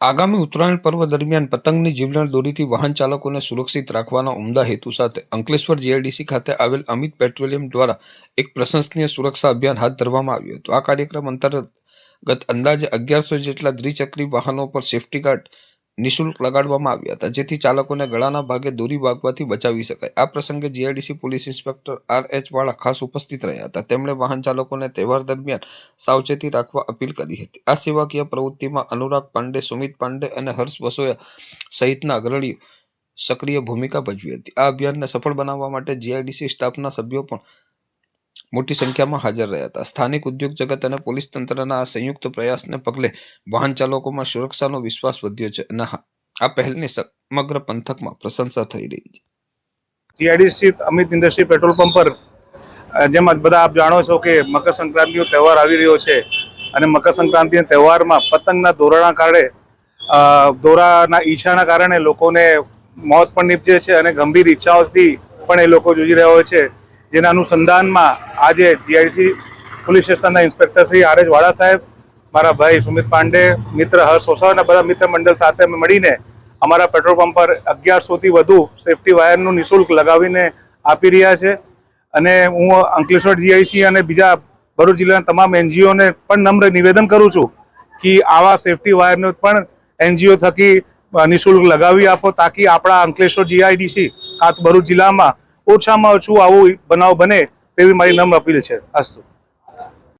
આગામી ઉત્તરાયણ પર્વ દરમિયાન પતંગની જીવલેણ દોરીથી વાહન ચાલકોને સુરક્ષિત રાખવાના ઉમદા હેતુ સાથે અંકલેશ્વર જીઆઈડીસી ખાતે આવેલ અમિત પેટ્રોલિયમ દ્વારા એક પ્રશંસનીય સુરક્ષા અભિયાન હાથ ધરવામાં આવ્યું હતું। આ કાર્યક્રમ અંતર્ગત અંદાજે 1100 જેટલા દ્વિચક્રી વાહનો પર સેફ્ટી ગાર્ડ નિઃશુલ્ક લગાડવામાં આવ્યા હતા, જેથી ચાલકોને ગળાના ભાગે દોરી વાગવાથી બચાવી શકાય। આ પ્રસંગે જીઆઈડીસી પોલીસ ઇન્સ્પેક્ટર આર.એચ. વાળા ખાસ ઉપસ્થિત રહ્યા હતા। તેમણે વાહન ચાલકોને તહેવાર દરમિયાન સાવચેતી રાખવા અપીલ કરી હતી। આ સેવાકીય પ્રવૃત્તિમાં અનુરાગ પાંડે, સુમિત પાંડે અને હર્ષ વસોયા સહિતના અગ્રણીઓ સક્રિય ભૂમિકા ભજવી હતી। આ અભિયાનને સફળ બનાવવા માટે જીઆઈડીસી સ્ટાફના સભ્યો પણ મોટી સંખ્યામાં હાજર રહ્યા હતા। સ્થાનિક ઉદ્યોગ જગત અને પોલીસ તંત્રના આ સંયુક્ત પ્રયાસને પગલે વાહન ચાલકોમાં સુરક્ષાનો વિશ્વાસ વધ્યો છે અને આ પહેલની સમગ્ર પંથકમાં પ્રશંસા થઈ રહી છે। GIDC Amit industry petrol pump પર જેમ બધા આપ જાણો છો કે મકર સંક્રાંતિનો તહેવાર આવી રહ્યો છે અને મકર સંક્રાંતિના તહેવારમાં પતંગના દોરાના ઈચ્છાના કારણે લોકોને મોત પણ નીપજે છે અને ગંભીર ઈચ્છાઓથી પણ એ લોકો જૂજી રહ્યા હોય છે। જેના અનુસંધાનમાં આજે જીઆઈડીસી પોલીસ સ્ટેશનના ઇન્સ્પેક્ટર શ્રી આર.એચ. વાળા સાહેબ, મારા ભાઈ સુમિત પાંડે, મિત્ર હર્ષ વસોયાના બધા મિત્ર મંડળ સાથે અમે મળીને અમારા પેટ્રોલ પંપ પર 1100થી વધુ સેફ્ટી વાયરનું નિઃશુલ્ક લગાવીને આપી રહ્યા છે। અને હું અંકલેશ્વર જીઆઈડીસી અને બીજા ભરૂચ જિલ્લાના તમામ એનજીઓને પણ નમ્ર નિવેદન કરું છું કે આવા સેફ્ટી વાયરને પણ એનજીઓ થકી નિઃશુલ્ક લગાવી આપો, તાકી આપણા અંકલેશ્વર જીઆઈડીસી ભરૂચ જિલ્લામાં ઓછામાં ઓછું આવું બનાવ બને તેવી મારી નમ્ર અપીલ છે। અસ્તુ।